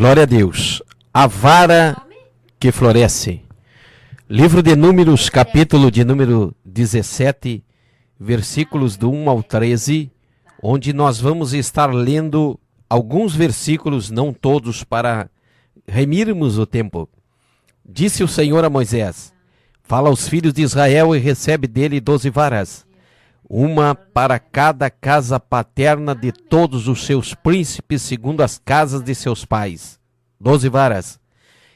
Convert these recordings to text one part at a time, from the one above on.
Glória a Deus. A vara que floresce. Livro de Números, capítulo de número 17, versículos do 1 ao 13, onde nós vamos estar lendo alguns versículos, não todos, para remirmos o tempo. Disse o Senhor a Moisés: fala aos filhos de Israel e recebe dele 12 varas, uma para cada casa paterna de todos os seus príncipes, segundo as casas de seus pais. 12 varas.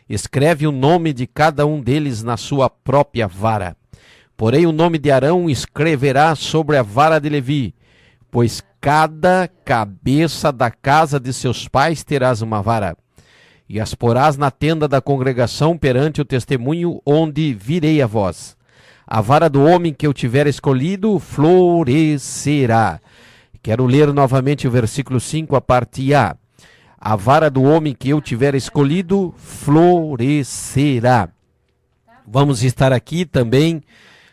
Escreve o nome de cada um deles na sua própria vara. Porém, o nome de Arão escreverá sobre a vara de Levi, pois cada cabeça da casa de seus pais terás uma vara. E as porás na tenda da congregação perante o testemunho, onde virei a vós. A vara do homem que eu tiver escolhido florescerá. Quero ler novamente o versículo 5, a parte A. A vara do homem que eu tiver escolhido florescerá. Vamos estar aqui também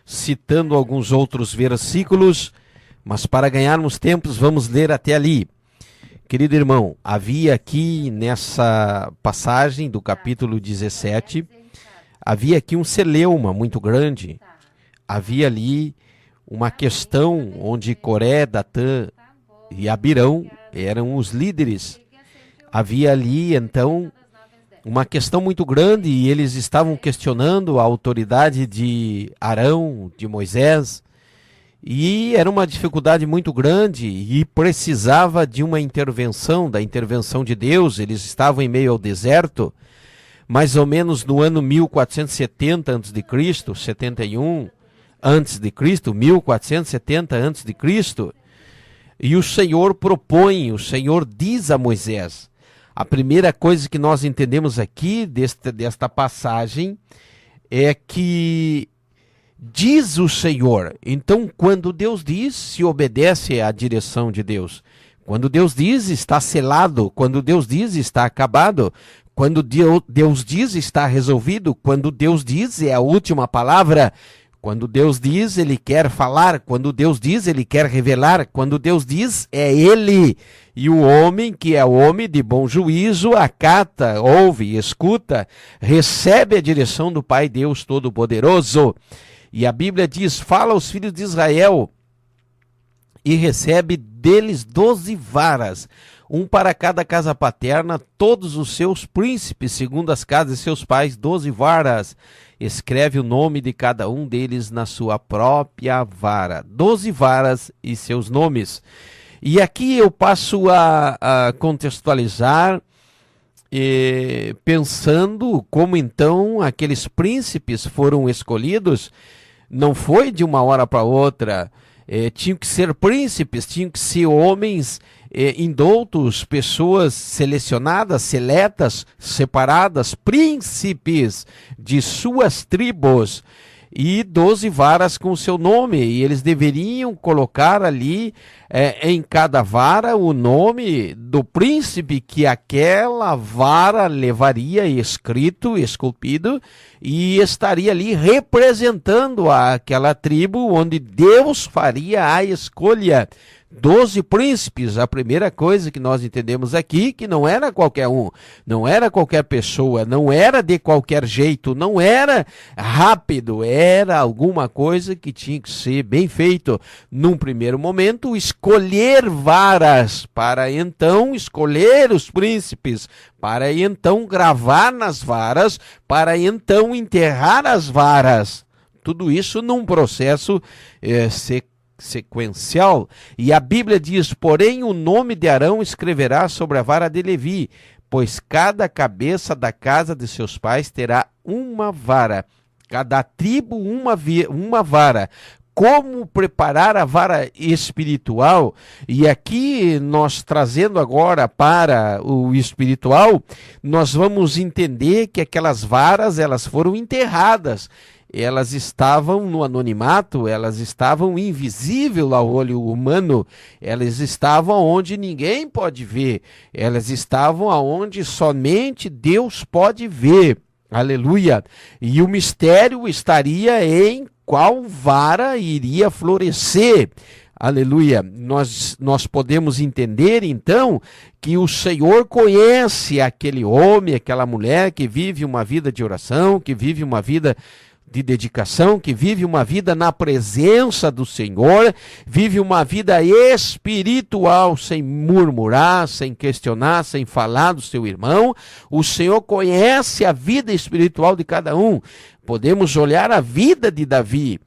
citando alguns outros versículos, mas para ganharmos tempos vamos ler até ali. Querido irmão, havia aqui nessa passagem do capítulo 17, havia aqui um celeuma muito grande. Havia ali uma questão onde Coré, Datã e Abirão eram os líderes. Havia ali, então, uma questão muito grande e eles estavam questionando a autoridade de Arão, de Moisés, e era uma dificuldade muito grande e precisava de uma intervenção, da intervenção de Deus. Eles estavam em meio ao deserto, mais ou menos no ano 1470 a.C., 71 a.C., 1470 a.C., e o Senhor propõe, o Senhor diz a Moisés. A primeira coisa que nós entendemos aqui desta passagem é que diz o Senhor. Então, quando Deus diz, se obedece à direção de Deus. Quando Deus diz, está selado. Quando Deus diz, está acabado. Quando Deus diz, está resolvido. Quando Deus diz, é a última palavra. Quando Deus diz, Ele quer falar. Quando Deus diz, Ele quer revelar. Quando Deus diz, é Ele. E o homem, que é homem de bom juízo, acata, ouve, escuta, recebe a direção do Pai Deus Todo-Poderoso. E a Bíblia diz, fala aos filhos de Israel e recebe deles 12 varas, um para cada casa paterna, todos os seus príncipes, segundo as casas de seus pais, 12 varas. Escreve o nome de cada um deles na sua própria vara. 12 varas e seus nomes. E aqui eu passo a contextualizar, pensando como então aqueles príncipes foram escolhidos. Não foi de uma hora para outra. Tinham que ser príncipes, tinham que ser homens indoutos, pessoas selecionadas, seletas, separadas, príncipes de suas tribos, e 12 varas com o seu nome, e eles deveriam colocar ali em cada vara o nome do príncipe que aquela vara levaria escrito, esculpido, e estaria ali representando aquela tribo onde Deus faria a escolha. 12 príncipes. A primeira coisa que nós entendemos aqui, que não era qualquer um, não era qualquer pessoa, não era de qualquer jeito, não era rápido, era alguma coisa que tinha que ser bem feito. Num primeiro momento, escolher varas, para então escolher os príncipes, para então gravar nas varas, para então enterrar as varas. Tudo isso num processo sequencial. E a Bíblia diz, porém o nome de Arão escreverá sobre a vara de Levi, pois cada cabeça da casa de seus pais terá uma vara, cada tribo uma vara. Como preparar a vara espiritual? E aqui nós trazendo agora para o espiritual, nós vamos entender que aquelas varas, elas foram enterradas. Elas estavam no anonimato, elas estavam invisíveis ao olho humano, elas estavam onde ninguém pode ver, elas estavam aonde somente Deus pode ver. Aleluia! E o mistério estaria em qual vara iria florescer. Aleluia. Nós podemos entender, então, que o Senhor conhece aquele homem, aquela mulher que vive uma vida de oração, que vive uma vida de dedicação, que vive uma vida na presença do Senhor, vive uma vida espiritual, sem murmurar, sem questionar, sem falar do seu irmão. O Senhor conhece a vida espiritual de cada um. Podemos olhar a vida de Davi.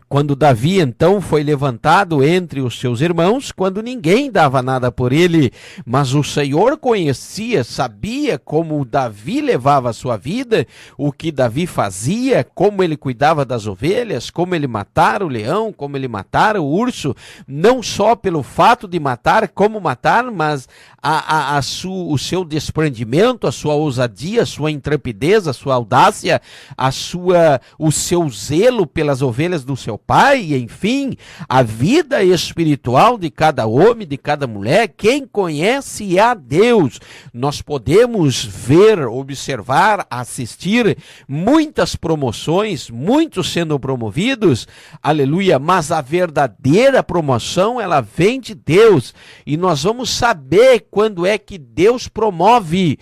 Quando Davi, então, foi levantado entre os seus irmãos, quando ninguém dava nada por ele, mas o Senhor conhecia, sabia como Davi levava a sua vida, o que Davi fazia, como ele cuidava das ovelhas, como ele matara o leão, como ele matara o urso, não só pelo fato de matar, como matar, mas o seu desprendimento, a sua ousadia, a sua intrepidez, a sua audácia, o seu zelo pelas ovelhas do seu pai, enfim, a vida espiritual de cada homem, de cada mulher. Quem conhece a Deus, nós podemos ver, observar, assistir muitas promoções, muitos sendo promovidos, aleluia, mas a verdadeira promoção, ela vem de Deus, e nós vamos saber quando é que Deus promove.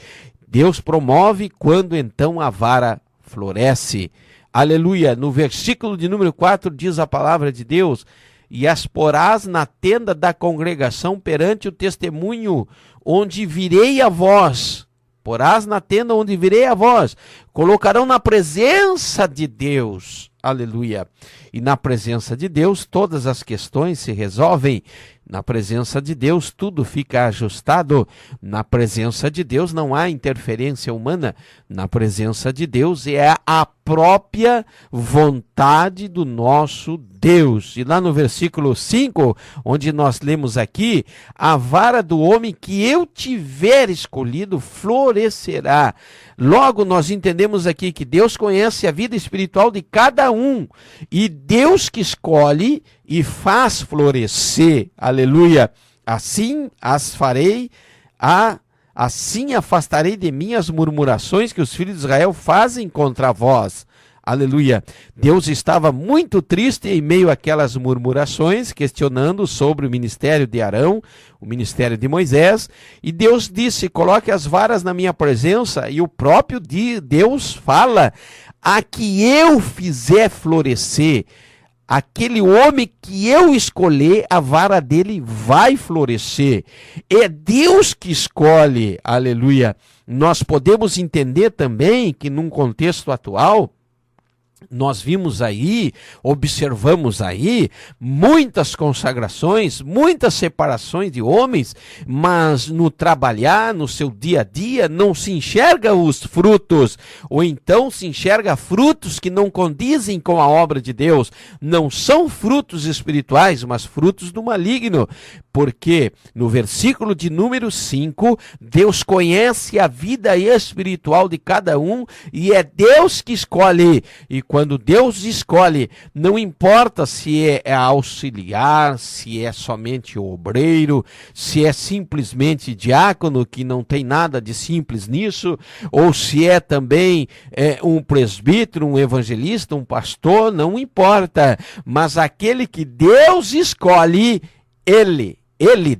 Deus promove quando então a vara floresce. Aleluia. No versículo de número 4 diz a palavra de Deus: e as porás na tenda da congregação perante o testemunho, onde virei a vós. Porás na tenda onde virei a vós. Colocarão na presença de Deus. Aleluia. E na presença de Deus todas as questões se resolvem. Na presença de Deus tudo fica ajustado. Na presença de Deus não há interferência humana. Na presença de Deus é a própria vontade do nosso Deus. E lá no versículo 5, onde nós lemos aqui: a vara do homem que eu tiver escolhido florescerá. Logo nós entendemos aqui que Deus conhece a vida espiritual de cada um. E Deus que escolhe e faz florescer. Aleluia. Assim as farei, assim afastarei de mim as murmurações que os filhos de Israel fazem contra vós. Aleluia. Deus estava muito triste em meio àquelas murmurações, questionando sobre o ministério de Arão, o ministério de Moisés, e Deus disse: coloque as varas na minha presença, e o próprio Deus fala: a que eu fizer florescer, aquele homem que eu escolher, a vara dele vai florescer. É Deus que escolhe. Aleluia. Nós podemos entender também que num contexto atual, nós vimos aí, observamos aí, muitas consagrações, muitas separações de homens, mas no trabalhar, no seu dia a dia, não se enxerga os frutos, ou então se enxerga frutos que não condizem com a obra de Deus. Não são frutos espirituais, mas frutos do maligno, porque no versículo de número 5, Deus conhece a vida espiritual de cada um, e é Deus que escolhe. E quando Deus escolhe, não importa se é auxiliar, se é somente obreiro, se é simplesmente diácono, que não tem nada de simples nisso, ou se é também um presbítero, um evangelista, um pastor, não importa. Mas aquele que Deus escolhe,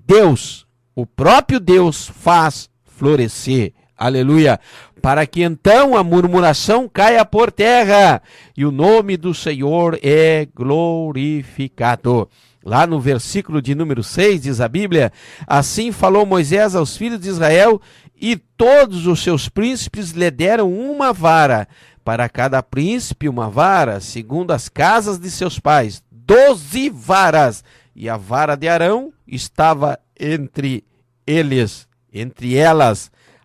Deus, o próprio Deus faz florescer. Aleluia. Para que então a murmuração caia por terra e o nome do Senhor é glorificado. Lá no versículo de número 6 diz a Bíblia: assim falou Moisés aos filhos de Israel, e todos os seus príncipes lhe deram uma vara, para cada príncipe uma vara, segundo as casas de seus pais, 12 varas. E a vara de Arão estava entre elas.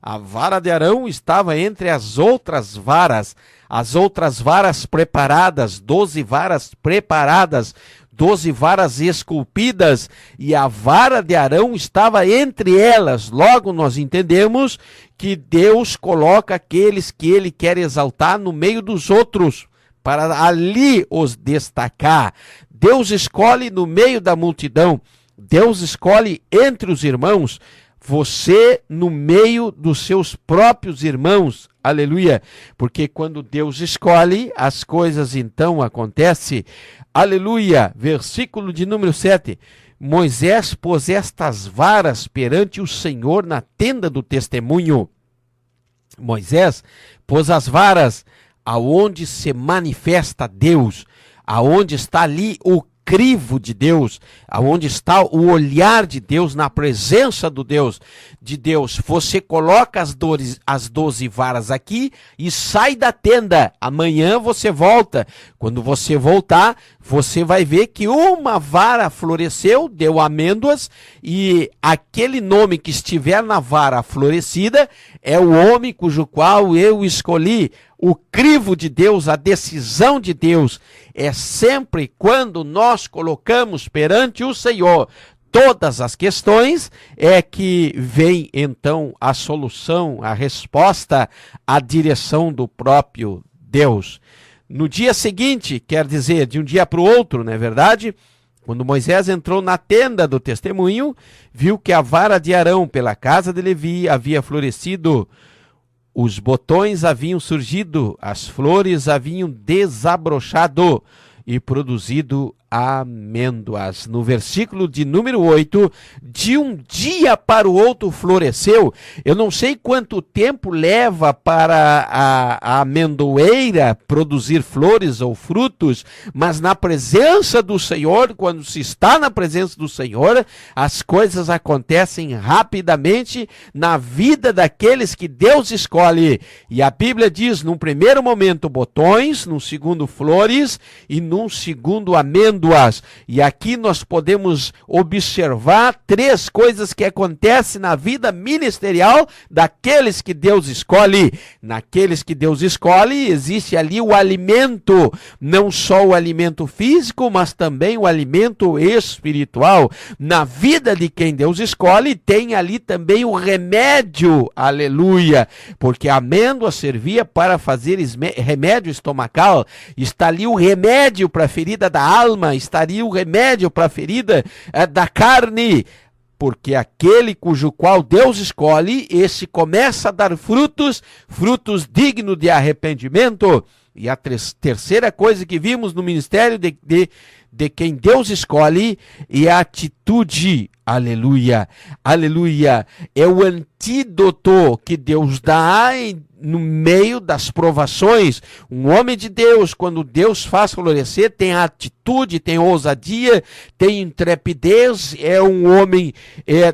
A vara de Arão estava entre as outras varas preparadas, 12 varas preparadas, 12 varas esculpidas, e a vara de Arão estava entre elas. Logo nós entendemos que Deus coloca aqueles que ele quer exaltar no meio dos outros, para ali os destacar. Deus escolhe no meio da multidão, Deus escolhe entre os irmãos, você no meio dos seus próprios irmãos. aleluia, porque quando Deus escolhe, as coisas então acontecem, aleluia. Versículo de número 7, Moisés pôs estas varas perante o Senhor na tenda do testemunho. Moisés pôs as varas aonde se manifesta Deus, aonde está ali o crivo de Deus, aonde está o olhar de Deus, na presença do Deus, de Deus. Você coloca as 12 varas aqui e sai da tenda. Amanhã você volta. Quando você voltar, você vai ver que uma vara floresceu, deu amêndoas, e aquele nome que estiver na vara florescida é o homem cujo qual eu escolhi. O crivo de Deus, a decisão de Deus, é sempre quando nós colocamos perante o Senhor todas as questões, é que vem então a solução, a resposta, a direção do próprio Deus. No dia seguinte, quer dizer, de um dia para o outro, não é verdade? Quando Moisés entrou na tenda do testemunho, viu que a vara de Arão pela casa de Levi havia florescido. Os botões haviam surgido, as flores haviam desabrochado e produzido amêndoas. No versículo de número 8, de um dia para o outro floresceu. Eu não sei quanto tempo leva para a amendoeira produzir flores ou frutos, mas na presença do Senhor, quando se está na presença do Senhor, as coisas acontecem rapidamente na vida daqueles que Deus escolhe. E a Bíblia diz, num primeiro momento, botões, num segundo, flores, e num segundo, amêndoas. E aqui nós podemos observar 3 coisas que acontecem na vida ministerial daqueles que Deus escolhe. Naqueles que Deus escolhe, existe ali o alimento, não só o alimento físico, mas também o alimento espiritual. Na vida de quem Deus escolhe, tem ali também o remédio, aleluia, porque a amêndoa servia para fazer remédio estomacal. Está ali o remédio para a ferida da alma, estaria o remédio para a ferida da carne, porque aquele cujo qual Deus escolhe, esse começa a dar frutos dignos de arrependimento. E a terceira coisa que vimos no ministério de quem Deus escolhe é a atitude, aleluia, aleluia, é o antídoto que Deus dá no meio das provações. Um homem de Deus, quando Deus faz florescer, tem atitude, tem ousadia, tem intrepidez, é um homem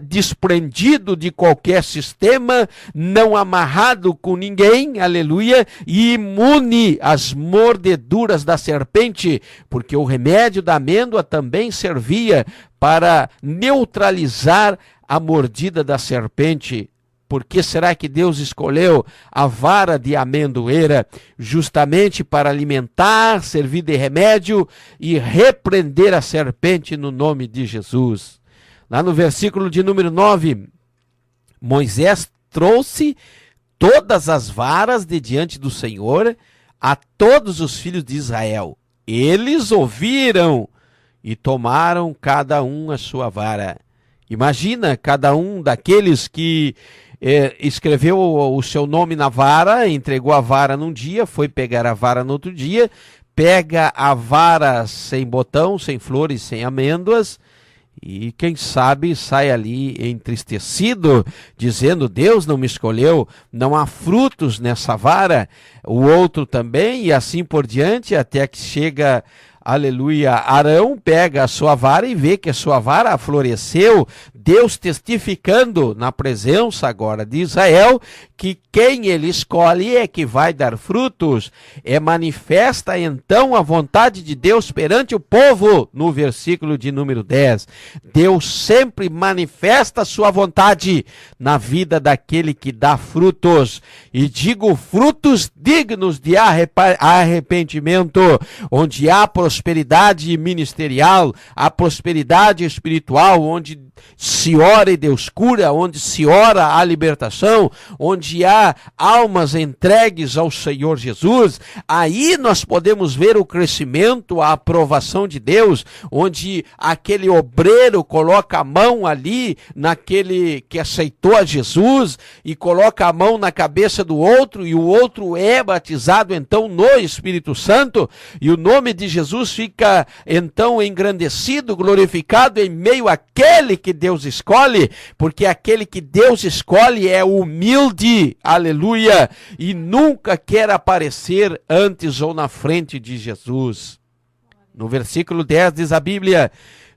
desprendido de qualquer sistema, não amarrado com ninguém, aleluia, e imune às mordeduras da serpente, porque o remédio da amêndoa também servia para neutralizar a mordida da serpente. Por que será que Deus escolheu a vara de amendoeira? Justamente para alimentar, servir de remédio e repreender a serpente no nome de Jesus. Lá no versículo de número 9, Moisés trouxe todas as varas de diante do Senhor a todos os filhos de Israel. Eles ouviram e tomaram cada um a sua vara. Imagina, cada um daqueles que escreveu o seu nome na vara, entregou a vara num dia, foi pegar a vara no outro dia, pega a vara sem botão, sem flores, sem amêndoas, e quem sabe sai ali entristecido, dizendo, Deus não me escolheu, não há frutos nessa vara, o outro também, e assim por diante, até que chega, aleluia, Arão pega a sua vara e vê que a sua vara floresceu, Deus testificando na presença agora de Israel que quem ele escolhe é que vai dar frutos. Manifesta então a vontade de Deus perante o povo, no versículo de número 10. Deus sempre manifesta a sua vontade na vida daquele que dá frutos, e digo frutos dignos de arrependimento, onde há prosperidade ministerial, há prosperidade espiritual, onde se ora e Deus cura, onde se ora a libertação, onde há almas entregues ao Senhor Jesus, aí nós podemos ver o crescimento, a aprovação de Deus, onde aquele obreiro coloca a mão ali naquele que aceitou a Jesus e coloca a mão na cabeça do outro e o outro é batizado então no Espírito Santo e o nome de Jesus fica então engrandecido, glorificado em meio àquele que Deus escolhe, porque aquele que Deus escolhe é humilde, aleluia, e nunca quer aparecer antes ou na frente de Jesus. No versículo 10 diz a Bíblia: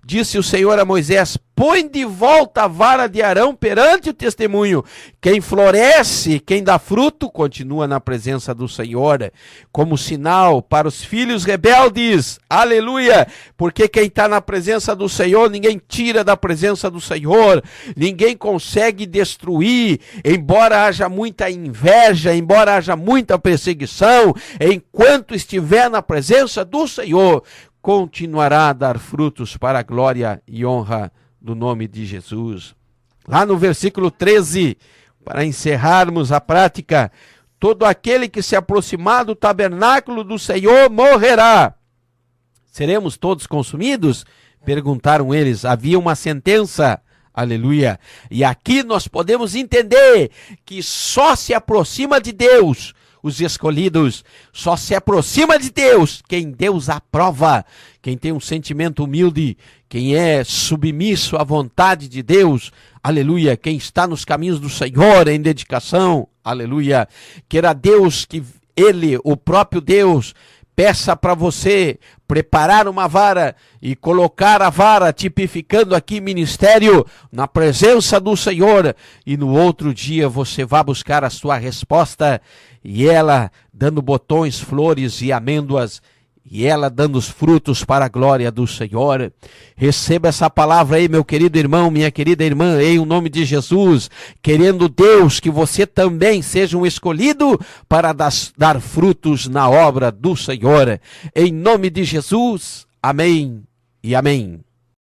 disse o Senhor a Moisés: põe de volta a vara de Arão perante o testemunho. Quem floresce, quem dá fruto, continua na presença do Senhor, como sinal para os filhos rebeldes. Aleluia! Porque quem está na presença do Senhor, ninguém tira da presença do Senhor, ninguém consegue destruir, embora haja muita inveja, embora haja muita perseguição, enquanto estiver na presença do Senhor, continuará a dar frutos para a glória e honra do nome de Jesus. Lá no versículo 13, para encerrarmos a prática: todo aquele que se aproximar do tabernáculo do Senhor morrerá. Seremos todos consumidos? Perguntaram eles. Havia uma sentença. Aleluia. E aqui nós podemos entender que só se aproxima de Deus os escolhidos, só se aproxima de Deus quem Deus aprova, quem tem um sentimento humilde, quem é submisso à vontade de Deus, aleluia, quem está nos caminhos do Senhor em dedicação, aleluia. Queira Deus que Ele, o próprio Deus, peça para você preparar uma vara e colocar a vara, tipificando aqui ministério, na presença do Senhor, e no outro dia você vai buscar a sua resposta, e ela dando botões, flores e amêndoas, e ela dando os frutos para a glória do Senhor. Receba essa palavra aí, meu querido irmão, minha querida irmã, em nome de Jesus, querendo Deus que você também seja um escolhido para dar frutos na obra do Senhor. Em nome de Jesus, amém e amém.